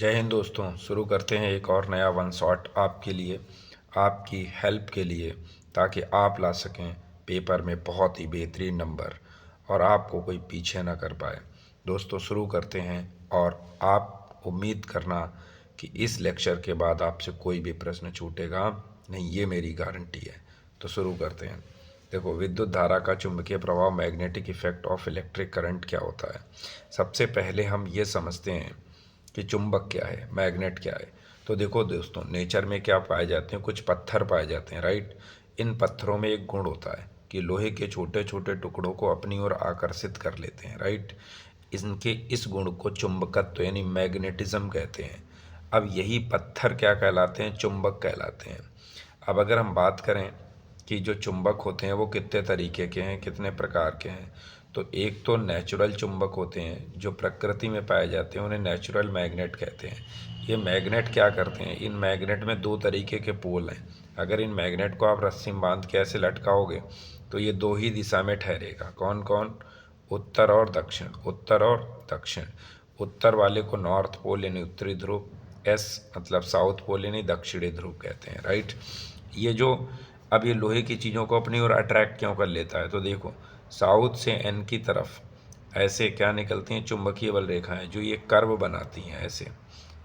जय हिंद दोस्तों। शुरू करते हैं एक और नया वन शॉट आपके लिए, आपकी हेल्प के लिए, ताकि आप ला सकें पेपर में बहुत ही बेहतरीन नंबर और आपको कोई पीछे ना कर पाए। दोस्तों शुरू करते हैं और आप उम्मीद करना कि इस लेक्चर के बाद आपसे कोई भी प्रश्न छूटेगा नहीं, ये मेरी गारंटी है। तो शुरू करते हैं। देखो, विद्युत धारा का चुंबकीय प्रभाव, magnetic effect of electric current क्या होता है। सबसे पहले हम ये समझते हैं कि चुंबक क्या है, मैग्नेट क्या है। तो देखो दोस्तों, नेचर में क्या पाए जाते हैं, कुछ पत्थर पाए जाते हैं, राइट। इन पत्थरों में एक गुण होता है कि लोहे के छोटे छोटे टुकड़ों को अपनी ओर आकर्षित कर लेते हैं, राइट। इनके इस गुण को चुंबकत्व यानी मैग्नेटिज्म कहते हैं। अब यही पत्थर क्या कहलाते हैं, चुंबक कहलाते हैं। अब अगर हम बात करें कि जो चुंबक होते हैं वो कितने तरीके के हैं, कितने प्रकार के हैं, तो एक तो नेचुरल चुंबक होते हैं जो प्रकृति में पाए जाते हैं, उन्हें नेचुरल मैग्नेट कहते हैं। ये मैग्नेट क्या करते हैं, इन मैग्नेट में दो तरीके के पोल हैं। अगर इन मैग्नेट को आप रस्सी में बांध के ऐसे लटकाओगे तो ये दो ही दिशा में ठहरेगा। कौन कौन, उत्तर और दक्षिण, उत्तर और दक्षिण। उत्तर वाले को नॉर्थ पोल यानी उत्तरी ध्रुव, एस मतलब साउथ पोल यानी दक्षिणी ध्रुव कहते हैं, राइट। ये जो अब ये लोहे की चीज़ों को अपनी ओर अट्रैक्ट क्यों कर लेता है, तो देखो साउथ से एन की तरफ ऐसे क्या निकलती हैं, चुंबकीय बल रेखाएं जो ये कर्व बनाती हैं, ऐसे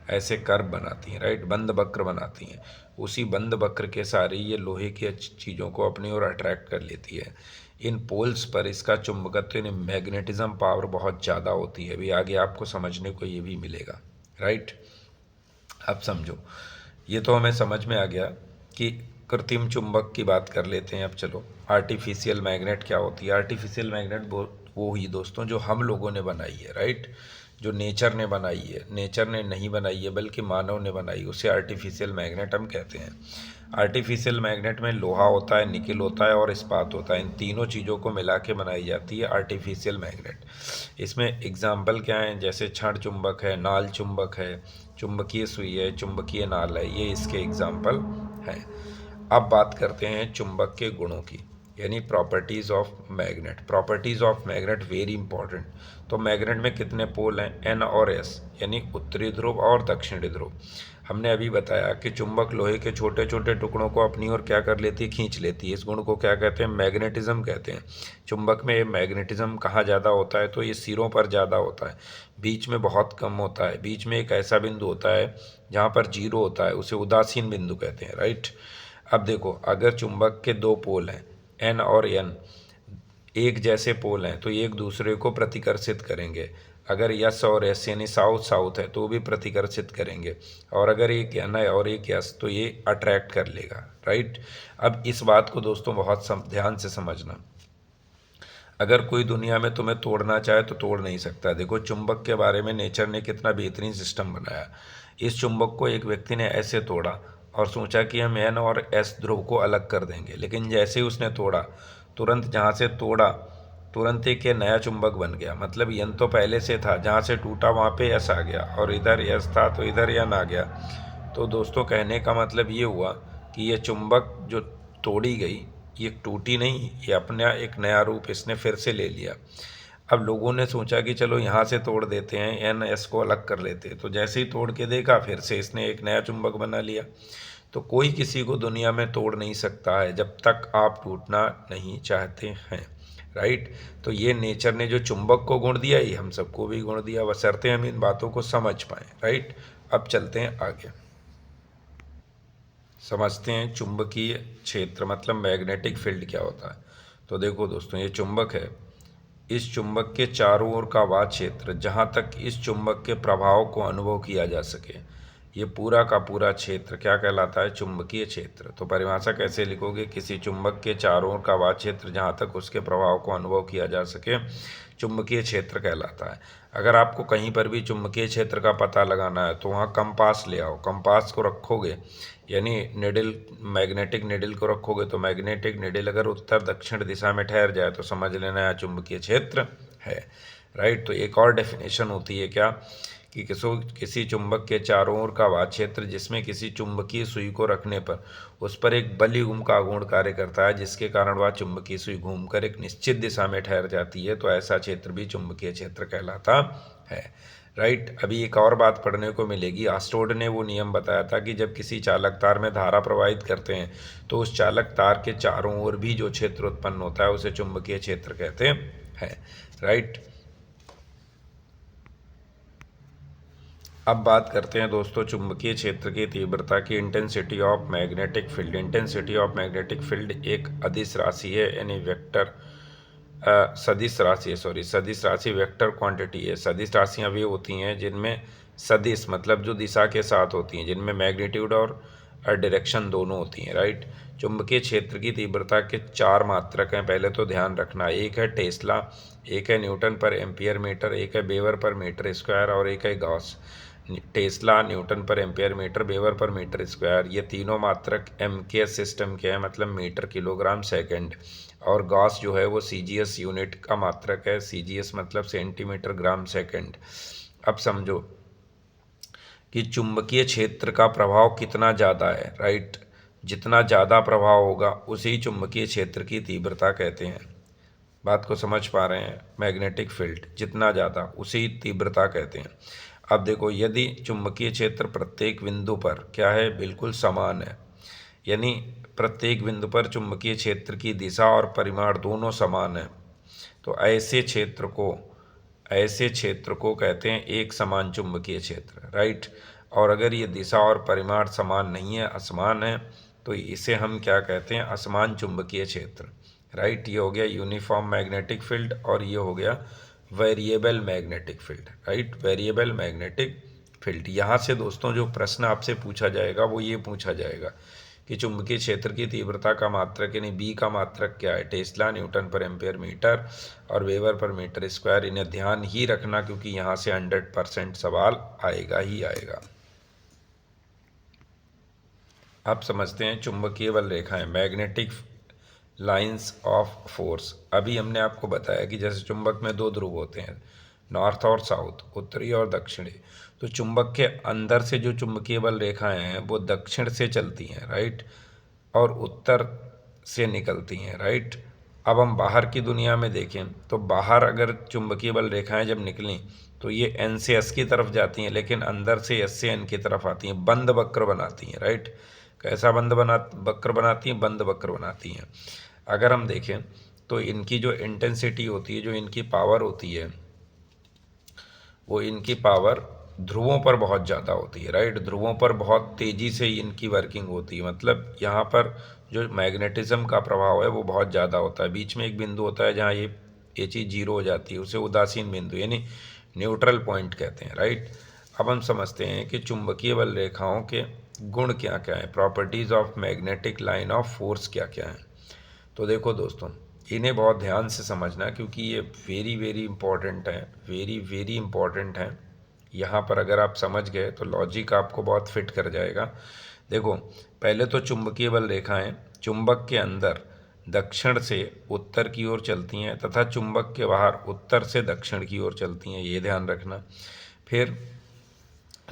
ऐसे कर्व बनाती हैं, राइट, बंद वक्र बनाती हैं। उसी बंद वक्र के सारे ये लोहे की चीज़ों को अपनी ओर अट्रैक्ट कर लेती है। इन पोल्स पर इसका चुंबकत्व यानी मैग्नेटिज्म पावर बहुत ज़्यादा होती है। अभी आगे आपको समझने को ये भी मिलेगा, राइट। अब समझो, ये तो हमें समझ में आ गया कि कृत्रिम चुंबक की बात कर लेते हैं। अब चलो, आर्टिफिशियल मैग्नेट क्या होती है। आर्टिफिशियल मैग्नेट वो ही दोस्तों जो हम लोगों ने बनाई है, राइट, जो नेचर ने बनाई है। नेचर ने नहीं बनाई है बल्कि मानव ने बनाई, उसे आर्टिफिशियल मैग्नेट हम कहते हैं। आर्टिफिशियल मैग्नेट में लोहा होता है, निकेल होता है और इस्पात होता है। इन तीनों चीज़ों को मिला के बनाई जाती है आर्टिफिशियल मैग्नेट। इसमें एग्जाम्पल क्या हैं, जैसे क्षण चुंबक है, नाल चुंबक है, चुंबकीय सुई है, चुंबकीय नाल है, ये इसके एग्जाम्पल हैं। अब बात करते हैं चुंबक के गुणों की, यानी properties of magnet. Properties of magnet very important. तो मैग्नेट में कितने पोल हैं, एन और एस, यानी उत्तरी ध्रुव और दक्षिणी ध्रुव। हमने अभी बताया कि चुंबक लोहे के छोटे छोटे टुकड़ों को अपनी ओर क्या कर लेती है, खींच लेती है। इस गुण को क्या कहते हैं, मैग्नेटिज्म कहते हैं। चुंबक में मैग्नेटिज्म कहाँ ज़्यादा होता है, तो ये सिरों पर ज़्यादा होता है, बीच में बहुत कम होता है। बीच में एक ऐसा बिंदु होता है जहाँ पर जीरो होता है, उसे उदासीन बिंदु कहते हैं, राइट। अब देखो, अगर चुंबक के दो पोल हैं, एन और एन, एक जैसे पोल हैं तो ये एक दूसरे को प्रतिकर्षित करेंगे। अगर यस और एस यानी साउथ साउथ है तो वो भी प्रतिकर्षित करेंगे। और अगर एक एन है और एक यस तो ये अट्रैक्ट कर लेगा, राइट। अब इस बात को दोस्तों बहुत ध्यान से समझना। अगर कोई दुनिया में तुम्हें तोड़ना चाहे तो तोड़ नहीं सकता। देखो, चुंबक के बारे में नेचर ने कितना बेहतरीन सिस्टम बनाया। इस चुंबक को एक व्यक्ति ने ऐसे तोड़ा और सोचा कि हम एन और एस ध्रुव को अलग कर देंगे, लेकिन जैसे ही उसने तोड़ा, तुरंत जहाँ से तोड़ा तुरंत एक ये नया चुंबक बन गया। मतलब एन तो पहले से था, जहाँ से टूटा वहाँ पे एस आ गया, और इधर एस था तो इधर एन आ गया। तो दोस्तों कहने का मतलब ये हुआ कि ये चुंबक जो तोड़ी गई, ये टूटी नहीं, ये अपना एक नया रूप इसने फिर से ले लिया। अब लोगों ने सोचा कि चलो यहाँ से तोड़ देते हैं, एन एस को अलग कर लेते हैं। तो जैसे ही तोड़ के देखा, फिर से इसने एक नया चुंबक बना लिया। तो कोई किसी को दुनिया में तोड़ नहीं सकता है जब तक आप टूटना नहीं चाहते हैं, राइट। तो ये नेचर ने जो चुंबक को गुण दिया, ये हम सबको भी गुण दिया, बशर्ते हम इन बातों को समझ पाएँ, राइट। अब चलते हैं आगे, समझते हैं चुंबकीय क्षेत्र मतलब मैग्नेटिक फील्ड क्या होता है। तो देखो दोस्तों, ये चुंबक है, इस चुंबक के चारों ओर का वह क्षेत्र जहाँ तक इस चुंबक के प्रभाव को अनुभव किया जा सके, ये पूरा का पूरा क्षेत्र क्या कहलाता है, चुंबकीय क्षेत्र। तो परिभाषा कैसे लिखोगे, किसी चुंबक के चारों ओर का वह क्षेत्र जहाँ तक उसके प्रभाव को अनुभव किया जा सके, चुंबकीय क्षेत्र कहलाता है। अगर आपको कहीं पर भी चुंबकीय क्षेत्र का पता लगाना है तो वहाँ कंपास ले आओ। कंपास को रखोगे यानी निडल, मैग्नेटिक निडल को रखोगे, तो मैग्नेटिक निडल अगर उत्तर दक्षिण दिशा में ठहर जाए तो समझ लेना है चुंबकीय क्षेत्र है, राइट। तो एक और डेफिनेशन होती है क्या, कि किसी चुंबक के चारों ओर का वह क्षेत्र जिसमें किसी चुंबकीय सुई को रखने पर उस पर एक बलयुग्म का आघूर्ण कार्य करता है, जिसके कारण वह चुंबकीय सुई घूमकर एक निश्चित दिशा में ठहर जाती है, तो ऐसा क्षेत्र भी चुंबकीय क्षेत्र कहलाता है, राइट। अभी एक और बात पढ़ने को मिलेगी, आस्टोड ने वो नियम बताया था कि जब किसी चालक तार में धारा प्रवाहित करते हैं तो उस चालक तार के चारों ओर भी जो क्षेत्र उत्पन्न होता है उसे चुंबकीय क्षेत्र कहते हैं। राइट। अब बात करते हैं दोस्तों चुंबकीय क्षेत्र की तीव्रता की, intensity of magnetic field. Intensity of magnetic field एक अदिश राशि है, यानी वेक्टर सदिश राशि है, सदिश राशि वेक्टर क्वांटिटी है। सदिश राशियाँ वे होती हैं जिनमें सदिश मतलब जो दिशा के साथ होती हैं, जिनमें मैग्नीट्यूड और डायरेक्शन दोनों होती हैं। राइट। चुंबकीय क्षेत्र की तीव्रता के 4 मात्रक हैं, पहले तो ध्यान रखना। एक है टेस्ला, एक है न्यूटन पर एम्पियर मीटर, एक है वेबर पर मीटर स्क्वायर और एक है गॉस। टेस्ला, न्यूटन पर एम्पियर मीटर, वेबर पर मीटर स्क्वायर, ये तीनों मात्रक एमकेएस सिस्टम के हैं, मतलब मीटर किलोग्राम सेकंड। और गॉस जो है वो सीजीएस यूनिट का मात्रक है, सीजीएस मतलब सेंटीमीटर ग्राम सेकंड। अब समझो कि चुंबकीय क्षेत्र का प्रभाव कितना ज़्यादा है। राइट। जितना ज़्यादा प्रभाव होगा उसी चुंबकीय क्षेत्र की तीव्रता कहते हैं। बात को समझ पा रहे हैं? मैग्नेटिक फील्ड जितना ज़्यादा उसी तीव्रता कहते हैं। अब देखो, यदि चुंबकीय क्षेत्र प्रत्येक बिंदु पर क्या है, बिल्कुल समान है, यानी प्रत्येक बिंदु पर चुंबकीय क्षेत्र की दिशा और परिमाण दोनों समान है, तो ऐसे क्षेत्र को कहते हैं एक समान चुंबकीय क्षेत्र। राइट। और अगर ये दिशा और परिमाण समान नहीं है, असमान है, तो इसे हम क्या कहते हैं, असमान चुंबकीय क्षेत्र। राइट। ये हो गया यूनिफॉर्म मैग्नेटिक फील्ड और ये हो गया variable magnetic field. Right. Variable magnetic field. यहाँ से दोस्तों जो प्रश्न आपसे पूछा जाएगा वो ये पूछा जाएगा कि चुंबकीय क्षेत्र की तीव्रता का मात्रक यानी बी का मात्रक क्या है। टेस्ला, न्यूटन पर एम्पियर मीटर और वेबर पर मीटर स्क्वायर। इन्हें ध्यान ही रखना क्योंकि यहाँ से 100% सवाल आएगा ही आएगा। अब समझते हैं चुंबकीय बल रेखाएं, मैग्नेटिक लाइंस ऑफ फोर्स। अभी हमने आपको बताया कि जैसे चुंबक में 2 ध्रुव होते हैं, नॉर्थ और साउथ, उत्तरी और दक्षिणी। तो चुंबक के अंदर से जो चुंबकीय बल रेखाएं हैं वो दक्षिण से चलती हैं। राइट। और उत्तर से निकलती हैं। राइट। अब हम बाहर की दुनिया में देखें तो बाहर अगर चुंबकीय बल रेखाएं जब निकलें तो ये एन से एस की तरफ जाती हैं, लेकिन अंदर से एस से एन की तरफ आती हैं, बंद वक्र बनाती हैं। राइट। कैसा वक्र बनाती हैं? बंद वक्र बनाती हैं। अगर हम देखें तो इनकी जो इंटेंसिटी होती है, जो इनकी पावर होती है, वो इनकी पावर ध्रुवों पर बहुत ज़्यादा होती है। राइट। ध्रुवों पर बहुत तेज़ी से इनकी वर्किंग होती है, मतलब यहाँ पर जो मैग्नेटिज्म का प्रभाव है वो बहुत ज़्यादा होता है। बीच में एक बिंदु होता है जहाँ ये चीज़ जीरो हो जाती है, उसे उदासीन बिंदु यानी न्यूट्रल पॉइंट कहते हैं। राइट। अब हम समझते हैं कि चुंबकीय बल रेखाओं के गुण क्या क्या हैं, properties of magnetic line of force क्या क्या हैं। तो देखो दोस्तों, इन्हें बहुत ध्यान से समझना क्योंकि ये वेरी वेरी इंपॉर्टेंट है, वेरी वेरी इंपॉर्टेंट है। यहाँ पर अगर आप समझ गए तो लॉजिक आपको बहुत फिट कर जाएगा। देखो, पहले तो चुंबकीय बल रेखाएं चुंबक के अंदर दक्षिण से उत्तर की ओर चलती हैं तथा चुंबक के बाहर उत्तर से दक्षिण की ओर चलती हैं, ये ध्यान रखना। फिर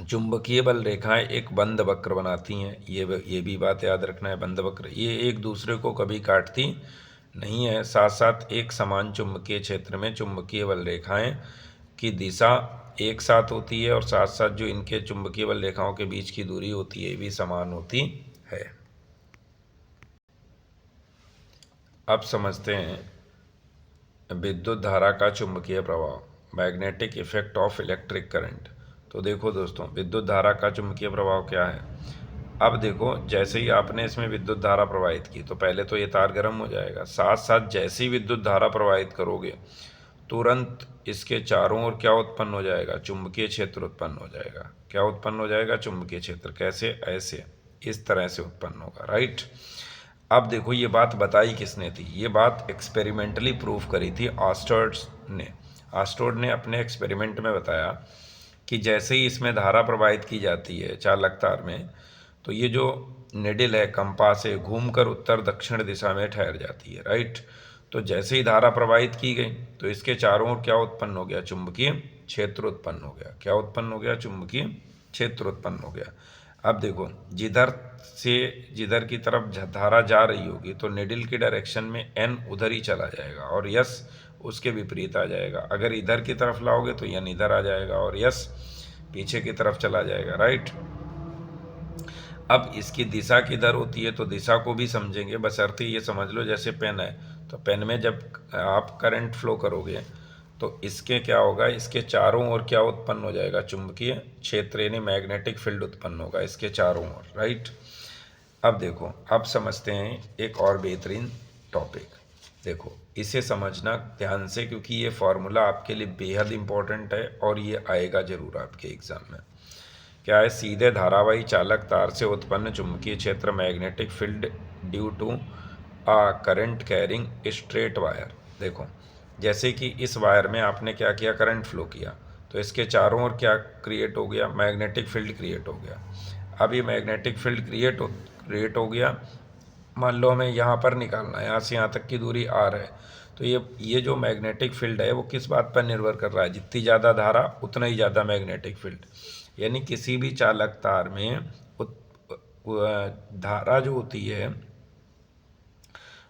चुंबकीय बल रेखाएं एक बंद वक्र बनाती हैं, ये भी बात याद रखना है। बंद वक्र ये एक दूसरे को कभी काटती नहीं है। साथ साथ एक समान चुंबकीय क्षेत्र में चुंबकीय बल रेखाएं की दिशा एक साथ होती है और साथ साथ जो इनके चुंबकीय बल रेखाओं के बीच की दूरी होती है ये भी समान होती है। अब समझते हैं विद्युत धारा का चुंबकीय प्रभाव, magnetic effect of electric current. तो देखो दोस्तों, विद्युत धारा का चुंबकीय प्रभाव क्या है। अब देखो, जैसे ही आपने इसमें विद्युत धारा प्रवाहित की तो पहले तो ये तार गर्म हो जाएगा, साथ साथ जैसे ही विद्युत धारा प्रवाहित करोगे तुरंत इसके चारों ओर क्या उत्पन्न हो जाएगा, चुंबकीय क्षेत्र उत्पन्न हो जाएगा। क्या उत्पन्न हो जाएगा? चुंबकीय क्षेत्र। कैसे? ऐसे, इस तरह से उत्पन्न होगा। राइट। अब देखो, ये बात बताई किसने थी? ये बात एक्सपेरिमेंटली प्रूव करी थी ऑस्टर्ड ने। ऑस्टर्ड ने अपने एक्सपेरिमेंट में बताया कि जैसे ही इसमें धारा प्रवाहित की जाती है चालक तार में, तो ये जो निडिल है, कंपास है, घूमकर उत्तर दक्षिण दिशा में ठहर जाती है। राइट। तो जैसे ही धारा प्रवाहित की गई तो इसके चारों ओर क्या उत्पन्न हो गया? चुंबकीय क्षेत्र उत्पन्न हो गया। क्या उत्पन्न हो गया? चुंबकीय क्षेत्र उत्पन्न हो गया। अब देखो, जिधर की तरफ धारा जा रही होगी तो निडिल की डायरेक्शन में एन उधर ही चला जाएगा और यस उसके विपरीत आ जाएगा। अगर इधर की तरफ लाओगे तो यन इधर आ जाएगा और यस पीछे की तरफ चला जाएगा, राइट। अब इसकी दिशा किधर होती है तो दिशा को भी समझेंगे, बशर्ते ये समझ लो जैसे पेन है, तो पेन में जब आप करंट फ्लो करोगे तो इसके क्या होगा, इसके चारों ओर क्या उत्पन्न हो जाएगा, चुंबकीय क्षेत्र यानी मैग्नेटिक फील्ड उत्पन्न होगा इसके चारों ओर, राइट। अब देखो, अब समझते हैं एक और बेहतरीन टॉपिक। देखो इसे समझना ध्यान से, क्योंकि ये फॉर्मूला आपके लिए बेहद इंपॉर्टेंट है और ये आएगा जरूर आपके एग्जाम में। क्या है, सीधे धारावाही चालक तार से उत्पन्न चुंबकीय क्षेत्र magnetic field due to a current carrying straight wire. देखो जैसे कि इस वायर में आपने क्या किया, करंट फ्लो किया, तो इसके चारों ओर क्या क्रिएट हो गया, मैग्नेटिक फील्ड क्रिएट हो गया। अब ये मैग्नेटिक फील्ड क्रिएट हो गया, मान लो हमें यहाँ पर निकालना है, यहाँ से यहाँ तक की दूरी आर है, तो ये जो मैग्नेटिक फील्ड है वो किस बात पर निर्भर कर रहा है, जितनी ज़्यादा धारा उतना ही ज़्यादा मैग्नेटिक फील्ड। यानी किसी भी चालक तार में धारा जो होती है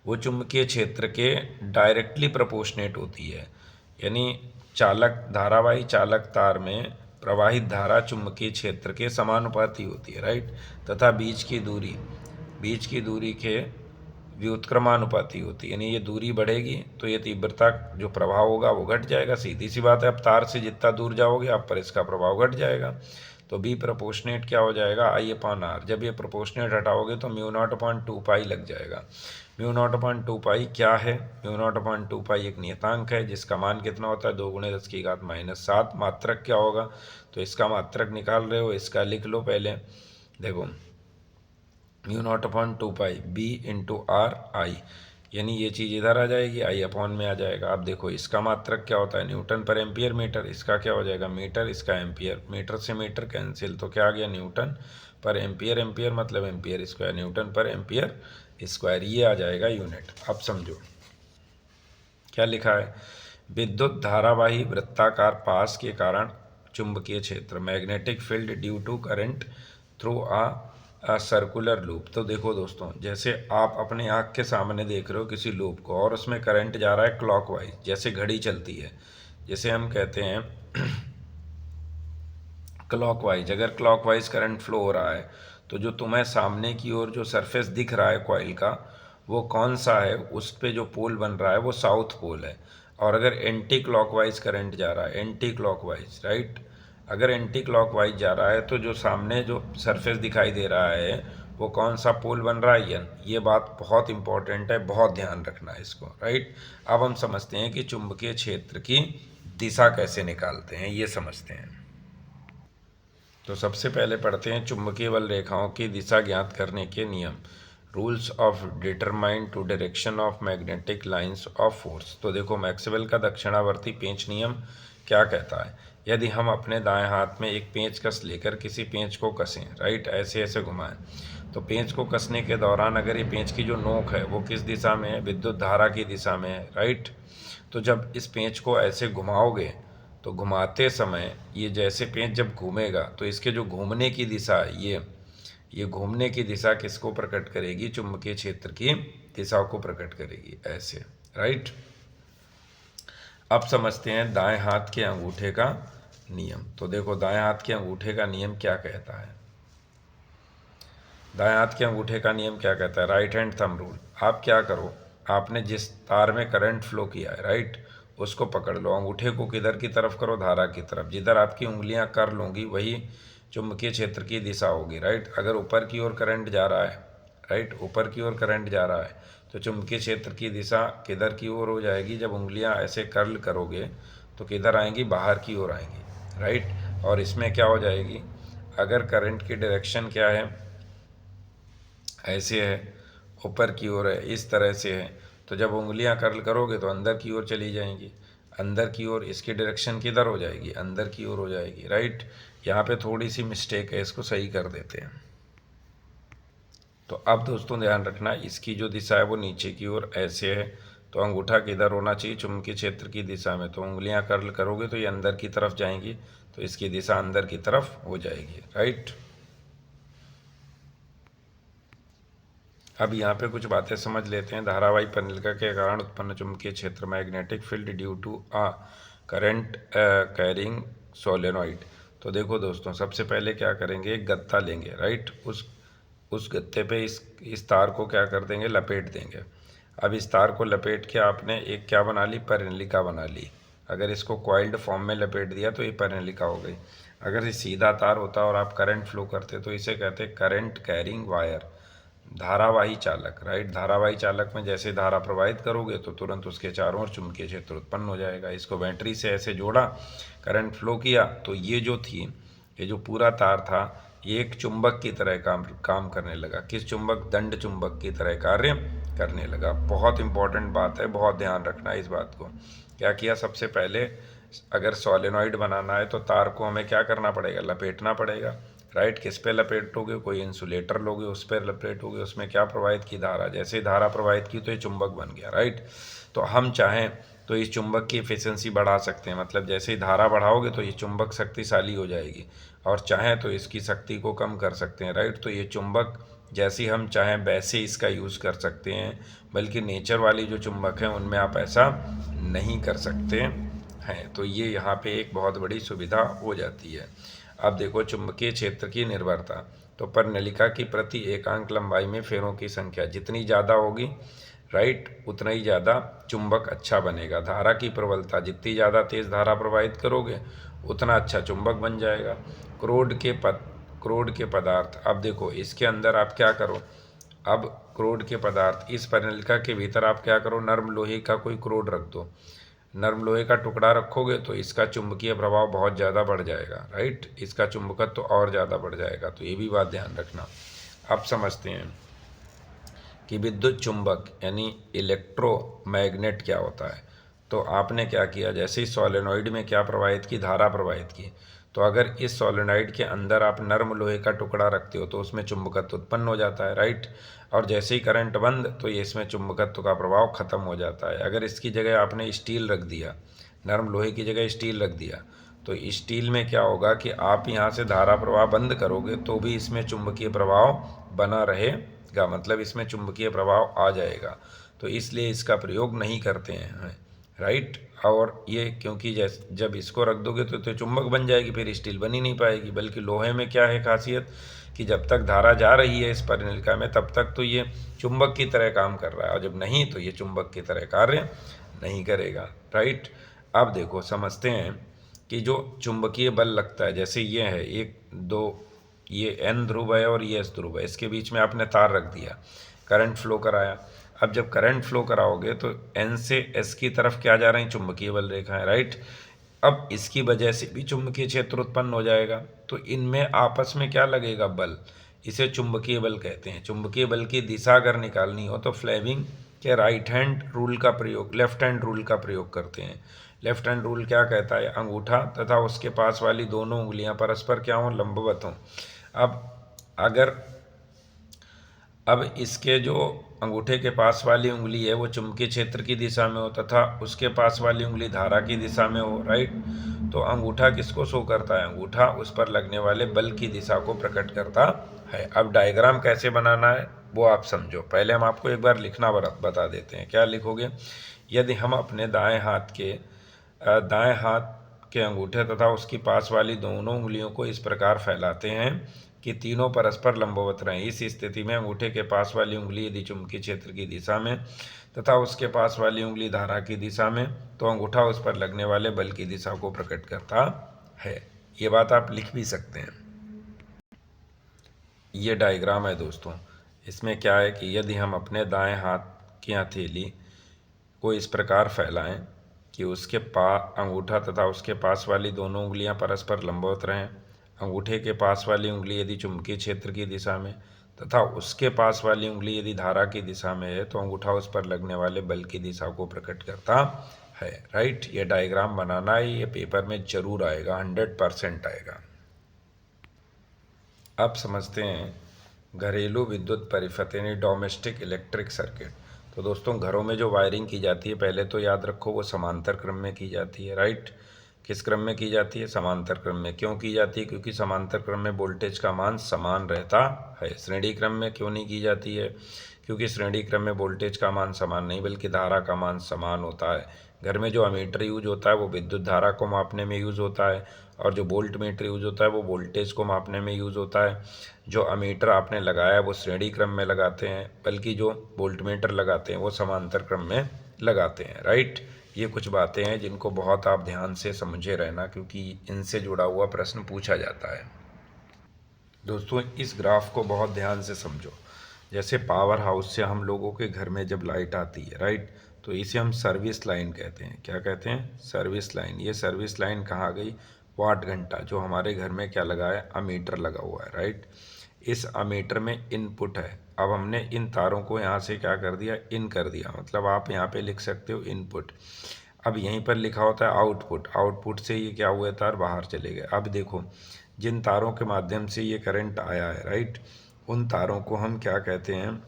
वो चुंबकीय क्षेत्र के डायरेक्टली प्रोपोर्शनेट होती है। यानी धारावाही चालक तार में प्रवाहित धारा चुंबकीय क्षेत्र के समानुपाती होती है, राइट। तथा बीच की दूरी के व्युत्क्रमानुपाती होती है। यानी ये दूरी बढ़ेगी तो ये तीव्रता जो प्रभाव होगा वो घट जाएगा, सीधी सी बात है। अब तार से जितना दूर जाओगे आप पर इसका प्रभाव घट जाएगा, तो बी प्रोपोर्शनेट क्या हो जाएगा, I/R। जब ये प्रोपोर्शनेट हटाओगे तो μ0/2π लग जाएगा। μ0/2π क्या है, μ0/2π एक नियतांक है जिसका मान कितना होता है, 2 × 10⁻⁷। मात्रक क्या होगा, तो इसका मात्रक निकाल रहे हो, इसका लिख लो पहले। देखो μ0/2π B/R/I, यानी ये चीज़ इधर आ जाएगी, I/में आ जाएगा। अब देखो इसका मात्रक क्या होता है, न्यूटन पर एम्पियर मीटर, इसका क्या हो जाएगा मीटर, इसका एम्पियर, मीटर से मीटर कैंसिल, तो क्या आ गया न्यूटन पर एम्पियर, एम्पियर मतलब एम्पियर स्क्वायर, न्यूटन पर एम्पियर स्क्वायर, ये आ जाएगा यूनिट। अब समझो क्या लिखा है, विद्युत धारावाही वृत्ताकार पास के कारण चुंबकीय क्षेत्र magnetic field due to current through a circular loop. तो देखो दोस्तों, जैसे आप अपने आँख के सामने देख रहे हो किसी लूप को और उसमें करंट जा रहा है क्लॉकवाइज, जैसे घड़ी चलती है, जैसे हम कहते हैं क्लॉकवाइज। अगर क्लॉकवाइज करंट फ्लो हो रहा है तो जो तुम्हें सामने की ओर जो सरफेस दिख रहा है कॉइल का, वो कौन सा है, उस पे जो पोल बन रहा है वो साउथ पोल है। और अगर एंटी क्लॉकवाइज करंट जा रहा है, एंटी क्लॉकवाइज, राइट, अगर एंटी क्लॉकवाइज जा रहा है तो जो सामने जो सरफेस दिखाई दे रहा है वो कौन सा पोल बन रहा है, यन। ये बात बहुत इंपॉर्टेंट है, बहुत ध्यान रखना है इसको, राइट। अब हम समझते हैं कि चुंबकीय क्षेत्र की दिशा कैसे निकालते हैं, ये समझते हैं। तो सबसे पहले पढ़ते हैं चुंबकीय बल रेखाओं की दिशा ज्ञात करने के नियम, rules of determine to direction of magnetic lines of force. तो देखो मैक्सवेल का दक्षिणावर्ती पेंच नियम क्या कहता है, यदि हम अपने दाएं हाथ में एक पेंचकस लेकर किसी पेंच को कसें, राइट, ऐसे ऐसे घुमाएं, तो पेंच को कसने के दौरान अगर ये पेंच की जो नोक है वो किस दिशा में है, विद्युत धारा की दिशा में है, राइट। तो जब इस पेंच को ऐसे घुमाओगे तो घुमाते समय ये जैसे पेंच जब घूमेगा तो इसके जो घूमने की दिशा है, ये घूमने की दिशा किसको प्रकट करेगी, चुंबकीय क्षेत्र की दिशा को प्रकट करेगी, ऐसे, राइट। अब समझते हैं दाएं हाथ के अंगूठे का नियम। तो देखो दाएं हाथ के अंगूठे का नियम क्या कहता है, दाएं हाथ के अंगूठे का नियम क्या कहता है, राइट हैंड थंब रूल। आप क्या करो, आपने जिस तार में करंट फ्लो किया है, राइट, उसको पकड़ लो, अंगूठे को किधर की तरफ करो, धारा की तरफ, जिधर आपकी उंगलियां कर लोगी वही चुंबकीय क्षेत्र की दिशा होगी, राइट। अगर ऊपर की ओर करंट जा रहा है, राइट, ऊपर की ओर करंट जा रहा है तो चुंबकीय क्षेत्र की दिशा किधर की ओर हो जाएगी, जब उंगलियां ऐसे कर्ल करोगे तो किधर आएंगी, बाहर की ओर आएंगी, राइट। और इसमें क्या हो जाएगी, अगर करंट की डायरेक्शन क्या है, ऐसे है, ऊपर की ओर है, इस तरह से है, तो जब उंगलियां कर्ल करोगे तो अंदर की ओर चली जाएंगी, अंदर की ओर, इसकी डायरेक्शन किधर हो जाएगी, अंदर की ओर हो जाएगी, राइट। यहाँ पे थोड़ी सी मिस्टेक है, इसको सही कर देते हैं। तो अब दोस्तों ध्यान रखना, इसकी जो दिशा है वो नीचे की ओर ऐसे है, तो अंगूठा किधर होना चाहिए, चुंबकीय क्षेत्र की दिशा में। तो उंगलियां कर्ल करोगे तो ये अंदर की तरफ जाएंगी, तो इसकी दिशा अंदर की तरफ हो जाएगी, राइट। अब यहाँ पे कुछ बातें समझ लेते हैं। धारावाही परिनिलका के कारण उत्पन्न चुंबकीय क्षेत्र magnetic field due to a current carrying solenoid. तो देखो दोस्तों, सबसे पहले क्या करेंगे, एक गत्ता लेंगे, राइट। उस गत्ते पे इस तार को क्या कर देंगे, लपेट देंगे। अब इस तार को लपेट के आपने एक क्या बना ली, परिनिलिका बना ली। अगर इसको कॉइल्ड फॉर्म में लपेट दिया तो ये परिनिलिका हो गई। अगर ये सीधा तार होता और आप करंट फ्लो करते तो इसे कहते हैं करंट कैरिंग वायर, धारावाही चालक, राइट। धारावाही चालक में जैसे धारा प्रवाहित करोगे तो तुरंत उसके चारों ओर चुंबकीय क्षेत्र उत्पन्न हो जाएगा। इसको बैटरी से ऐसे जोड़ा, करंट फ्लो किया तो ये जो थी, ये जो पूरा तार था, ये एक चुंबक की तरह काम करने लगा। किस चुंबक, दंड चुंबक की तरह कार्य करने लगा। बहुत इंपॉर्टेंट बात है, बहुत ध्यान रखना है इस बात को। क्या किया, सबसे पहले अगर सोलेनॉइड बनाना है तो तार को हमें क्या करना पड़ेगा, लपेटना पड़ेगा, राइट। किस पे लपेटोगे, कोई इंसुलेटर लोगे, उस पर लपेटोगे, उसमें क्या प्रवाहित की, धारा। जैसे धारा प्रवाहित की तो ये चुंबक बन गया, राइट। तो हम चाहें तो इस चुंबक की एफिशिएंसी बढ़ा सकते हैं, मतलब जैसे ही धारा बढ़ाओगे तो ये चुंबक शक्तिशाली हो जाएगी, और चाहें तो इसकी शक्ति को कम कर सकते हैं, राइट। तो ये चुंबक जैसे हम चाहें वैसे इसका यूज़ कर सकते हैं, बल्कि नेचर वाली जो चुंबक हैं उनमें आप ऐसा नहीं कर सकते हैं। तो ये यहाँ पे एक बहुत बड़ी सुविधा हो जाती है। अब देखो चुंबकीय क्षेत्र की निर्भरता, तो परिनिलिका की प्रति एकांक लंबाई में फेरों की संख्या जितनी ज़्यादा होगी, राइट, उतना ही ज़्यादा चुंबक अच्छा बनेगा। धारा की प्रबलता, जितनी ज़्यादा तेज़ धारा प्रवाहित करोगे उतना अच्छा चुंबक बन जाएगा। क्रोड के पदार्थ, अब देखो इसके अंदर आप क्या करो, अब क्रोड के पदार्थ, इस परिनिलिका के भीतर आप क्या करो, नर्म लोहे का कोई क्रोड रख दो। नर्म लोहे का टुकड़ा रखोगे तो इसका चुंबकीय प्रभाव बहुत ज़्यादा बढ़ जाएगा, राइट। इसका चुंबकत्व तो और ज़्यादा बढ़ जाएगा। तो ये भी बात ध्यान रखना। अब समझते हैं कि विद्युत चुंबक यानी इलेक्ट्रोमैग्नेट क्या होता है। तो आपने क्या किया, जैसे ही सोलेनॉइड में क्या प्रवाहित की, धारा प्रवाहित की, तो अगर इस सोलेनॉइड के अंदर आप नर्म लोहे का टुकड़ा रखते हो तो उसमें चुंबकत्व उत्पन्न हो जाता है, राइट। और जैसे ही करंट बंद तो ये इसमें चुंबकत्व का प्रभाव खत्म हो जाता है। अगर इसकी जगह आपने स्टील रख दिया, नर्म लोहे की जगह स्टील रख दिया, तो स्टील में क्या होगा कि आप यहाँ से धारा प्रवाह बंद करोगे तो भी इसमें चुंबकीय प्रभाव बना रहेगा, मतलब इसमें चुंबकीय प्रभाव आ जाएगा। तो इसलिए इसका प्रयोग नहीं करते हैं, राइट। और ये क्योंकि जब इसको रख दोगे तो चुंबक बन जाएगी, फिर स्टील बन ही नहीं पाएगी। बल्कि लोहे में क्या है खासियत कि जब तक धारा जा रही है इस परिनिलिका में तब तक तो ये चुंबक की तरह काम कर रहा है, और जब नहीं तो ये चुंबक की तरह कार्य नहीं करेगा, राइट। अब देखो समझते हैं कि जो चुंबकीय बल लगता है, जैसे ये है एक दो, ये N ध्रुव है और ये S ध्रुव है, इसके बीच में आपने तार रख दिया, करंट फ्लो कराया। अब जब करंट फ्लो कराओगे तो N से S की तरफ क्या जा रही हैं, चुंबकीय बल रेखाएं, राइट। अब इसकी वजह से भी चुंबकीय क्षेत्र उत्पन्न हो जाएगा। तो इनमें आपस में क्या लगेगा, बल, इसे चुंबकीय बल कहते हैं। चुंबकीय बल की दिशा अगर निकालनी हो तो फ्लेमिंग के राइट हैंड रूल का प्रयोग, लेफ्ट हैंड रूल का प्रयोग करते हैं। लेफ्ट हैंड रूल क्या कहता है, अंगूठा तथा उसके पास वाली दोनों उंगलियां परस्पर क्या हों, लंबवत हों। अब इसके जो अंगूठे के पास वाली उंगली है वो चुंबकीय क्षेत्र की दिशा में हो तथा उसके पास वाली उंगली धारा की दिशा में हो, राइट। तो अंगूठा किसको शो करता है, अंगूठा उस पर लगने वाले बल की दिशा को प्रकट करता है। अब डायग्राम कैसे बनाना है वो आप समझो। पहले हम आपको एक बार लिखना बता देते हैं। क्या लिखोगे, यदि हम अपने दाएं हाथ के अंगूठे तथा उसकी पास वाली दोनों उंगलियों को इस प्रकार फैलाते हैं कि तीनों परस्पर लंबवत रहें। इस स्थिति में अंगूठे के पास वाली उंगली यदि चुंबकीय क्षेत्र की दिशा में तथा उसके पास वाली उंगली धारा की दिशा में, तो अंगूठा उस पर लगने वाले बल की दिशा को प्रकट करता है। ये बात आप लिख भी सकते हैं। ये डायग्राम है दोस्तों। इसमें क्या है कि यदि हम अपने दाएं हाथ की हथेली को इस प्रकार फैलाएं कि उसके अंगूठा तथा उसके पास वाली दोनों उंगलियां परस्पर लंबवत रहें, अंगूठे के पास वाली उंगली यदि चुंबकीय क्षेत्र की दिशा में तथा उसके पास वाली उंगली यदि धारा की दिशा में है, तो अंगूठा उस पर लगने वाले बल की दिशा को प्रकट करता है, राइट। ये डायग्राम बनाना है, ये पेपर में जरूर आएगा, 100% आएगा। अब समझते हैं घरेलू विद्युत परिपथ यानी डोमेस्टिक इलेक्ट्रिक सर्किट। तो दोस्तों घरों में जो वायरिंग की जाती है, पहले तो याद रखो वो समांतर क्रम में की जाती है, राइट। किस क्रम में की जाती है? समांतर क्रम में। क्यों की जाती है? क्योंकि समांतर क्रम में वोल्टेज का मान समान रहता है। श्रेणी क्रम में क्यों नहीं की जाती है? क्योंकि श्रेणी क्रम में वोल्टेज का मान समान नहीं बल्कि धारा का मान समान होता है। घर में जो अमीटर यूज होता है वो विद्युत धारा को मापने में यूज़ होता है, और जो वोल्ट मीटर यूज होता है वो वोल्टेज को मापने में यूज़ होता है। जो अमीटर आपने लगाया है वो श्रेणी क्रम में लगाते हैं, बल्कि जो वोल्ट मीटर लगाते हैं वो समांतर क्रम में लगाते हैं। राइट, ये कुछ बातें हैं जिनको बहुत आप ध्यान से समझे रहना, क्योंकि इनसे जुड़ा हुआ प्रश्न पूछा जाता है। दोस्तों, इस ग्राफ को बहुत ध्यान से समझो। जैसे पावर हाउस से हम लोगों के घर में जब लाइट आती है, राइट, तो इसे हम सर्विस लाइन कहते हैं। क्या कहते हैं? Service line. ये सर्विस लाइन कहाँ गई? वाट घंटा, जो हमारे घर में क्या लगा है? अमीटर लगा हुआ है, राइट। इस अमीटर में इनपुट है। अब हमने इन तारों को यहाँ से क्या कर दिया? इन कर दिया। मतलब आप यहाँ पे लिख सकते हो इनपुट। अब यहीं पर लिखा होता है आउटपुट। आउटपुट से ये क्या हुए? तार बाहर चले गए। अब देखो, जिन तारों के माध्यम से ये करंट आया है, राइट, उन तारों को हम क्या कहते हैं?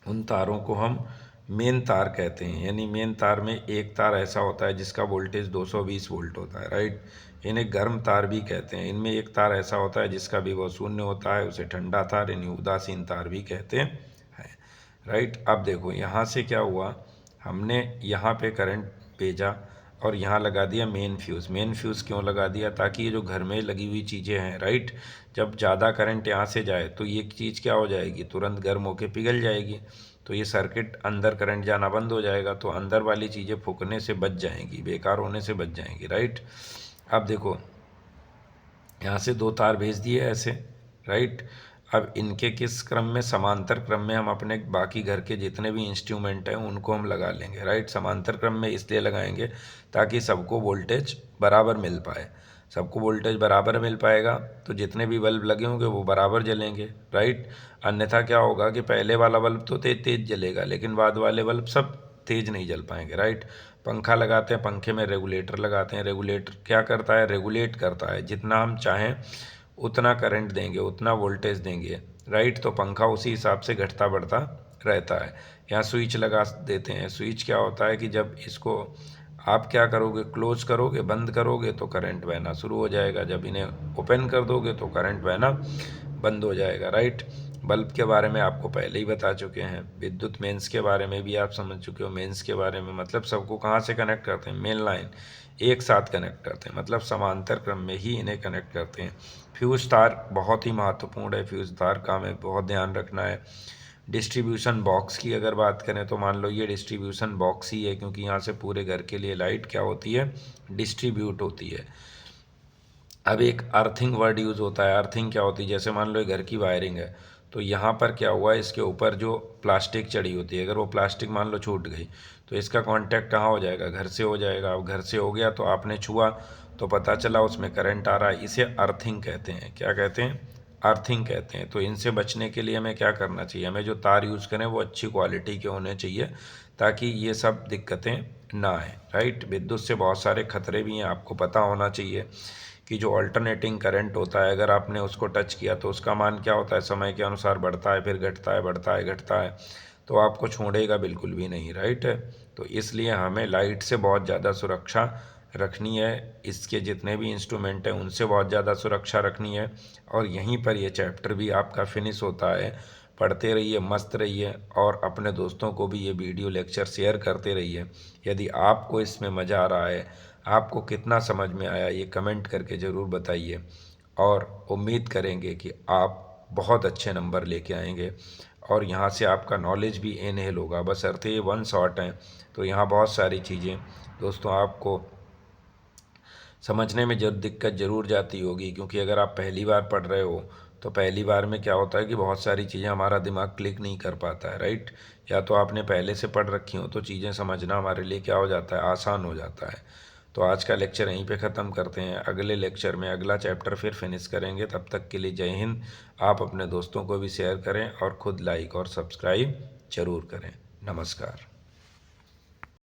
उन तारों को हम मेन तार कहते हैं। यानी मेन तार में एक तार ऐसा होता है जिसका वोल्टेज 220 वोल्ट होता है, राइट। इन्हें गर्म तार भी कहते हैं। इनमें एक तार ऐसा होता है जिसका विभव शून्य होता है, उसे ठंडा तार यानी उदासीन तार भी कहते हैं, राइट। अब देखो यहाँ से क्या हुआ, हमने यहाँ पे करंट भेजा और यहाँ लगा दिया मेन फ्यूज़। मेन फ्यूज़ क्यों लगा दिया? ताकि ये जो घर में लगी हुई चीज़ें हैं, राइट, जब ज़्यादा करंट यहाँ से जाए तो ये चीज़ क्या हो जाएगी? तुरंत गर्म होकर पिघल जाएगी। तो ये सर्किट अंदर करंट जाना बंद हो जाएगा, तो अंदर वाली चीज़ें फूकने से बच जाएंगी, बेकार होने से बच जाएंगी, राइट। अब देखो, यहाँ से दो तार भेज दिए ऐसे, राइट। अब इनके किस क्रम में? समांतर क्रम में हम अपने बाकी घर के जितने भी इंस्ट्रूमेंट हैं उनको हम लगा लेंगे, राइट। समांतर क्रम में इसलिए लगाएंगे ताकि सबको वोल्टेज बराबर मिल पाए। सबको वोल्टेज बराबर मिल पाएगा तो जितने भी बल्ब लगे होंगे वो बराबर जलेंगे, राइट। अन्यथा क्या होगा कि पहले वाला बल्ब तो तेज तेज जलेगा लेकिन बाद वाले बल्ब सब तेज नहीं जल पाएंगे, राइट। पंखा लगाते हैं, पंखे में रेगुलेटर लगाते हैं। रेगुलेटर क्या करता है? रेगुलेट करता है। जितना हम चाहें उतना करंट देंगे, उतना वोल्टेज देंगे, राइट। तो पंखा उसी हिसाब से घटता बढ़ता रहता है। यहाँ स्विच लगा देते हैं। स्विच क्या होता है कि जब इसको आप क्या करोगे? क्लोज करोगे, बंद करोगे तो करंट बहना शुरू हो जाएगा। जब इन्हें ओपन कर दोगे तो करंट बहना बंद हो जाएगा, राइट। बल्ब के बारे में आपको पहले ही बता चुके हैं। विद्युत मेंस के बारे में भी आप समझ चुके हो। मेंस के बारे में मतलब सबको कहाँ से कनेक्ट करते हैं? मेन लाइन एक साथ कनेक्ट करते हैं, मतलब समांतर क्रम में ही इन्हें कनेक्ट करते हैं। फ्यूज तार बहुत ही महत्वपूर्ण है। फ्यूज तार का हमें बहुत ध्यान रखना है। डिस्ट्रीब्यूशन बॉक्स की अगर बात करें तो मान लो ये डिस्ट्रीब्यूशन बॉक्स ही है, क्योंकि यहाँ से पूरे घर के लिए लाइट क्या होती है? डिस्ट्रीब्यूट होती है। अब एक अर्थिंग वर्ड यूज़ होता है। अर्थिंग क्या होती है? जैसे मान लो घर की वायरिंग है, तो यहाँ पर क्या हुआ, इसके ऊपर जो प्लास्टिक चढ़ी होती है, अगर वो प्लास्टिक मान लो छूट गई तो इसका कांटेक्ट कहाँ हो जाएगा? घर से हो जाएगा। अब घर से हो गया तो आपने छुआ तो पता चला उसमें करंट आ रहा है। इसे अर्थिंग कहते हैं। क्या कहते हैं? अर्थिंग कहते हैं। तो इनसे बचने के लिए हमें क्या करना चाहिए? हमें जो तार यूज़ करें वो अच्छी क्वालिटी के होने चाहिए ताकि ये सब दिक्कतें ना आए, राइट। विद्युत से बहुत सारे खतरे भी हैं, आपको पता होना चाहिए कि जो अल्टरनेटिंग करंट होता है अगर आपने उसको टच किया तो उसका मान क्या होता है? समय के अनुसार बढ़ता है, फिर घटता है, बढ़ता है, घटता है, तो आपको छोड़ेगा बिल्कुल भी नहीं, राइट। तो इसलिए हमें लाइट से बहुत ज़्यादा सुरक्षा रखनी है। इसके जितने भी इंस्ट्रूमेंट हैं उनसे बहुत ज़्यादा सुरक्षा रखनी है। और यहीं पर ये चैप्टर भी आपका फिनिश होता है। पढ़ते रहिए, मस्त रहिए और अपने दोस्तों को भी ये वीडियो लेक्चर शेयर करते रहिए। यदि आपको इसमें मज़ा आ रहा है, आपको कितना समझ में आया, ये कमेंट करके ज़रूर बताइए। और उम्मीद करेंगे कि आप बहुत अच्छे नंबर लेके आएंगे और यहाँ से आपका नॉलेज भी इनहेल होगा। बस अर्थ ये वन शॉट है, तो यहाँ बहुत सारी चीज़ें दोस्तों आपको समझने में दिक्कत ज़रूर जाती होगी, क्योंकि अगर आप पहली बार पढ़ रहे हो तो पहली बार में क्या होता है कि बहुत सारी चीज़ें हमारा दिमाग क्लिक नहीं कर पाता है, राइट। या तो आपने पहले से पढ़ रखी हो तो चीज़ें समझना हमारे लिए क्या हो जाता है? आसान हो जाता है। तो आज का लेक्चर यहीं पे ख़त्म करते हैं। अगले लेक्चर में अगला चैप्टर फिर फिनिश करेंगे। तब तक के लिए जय हिंद। आप अपने दोस्तों को भी शेयर करें और ख़ुद लाइक और सब्सक्राइब जरूर करें। नमस्कार।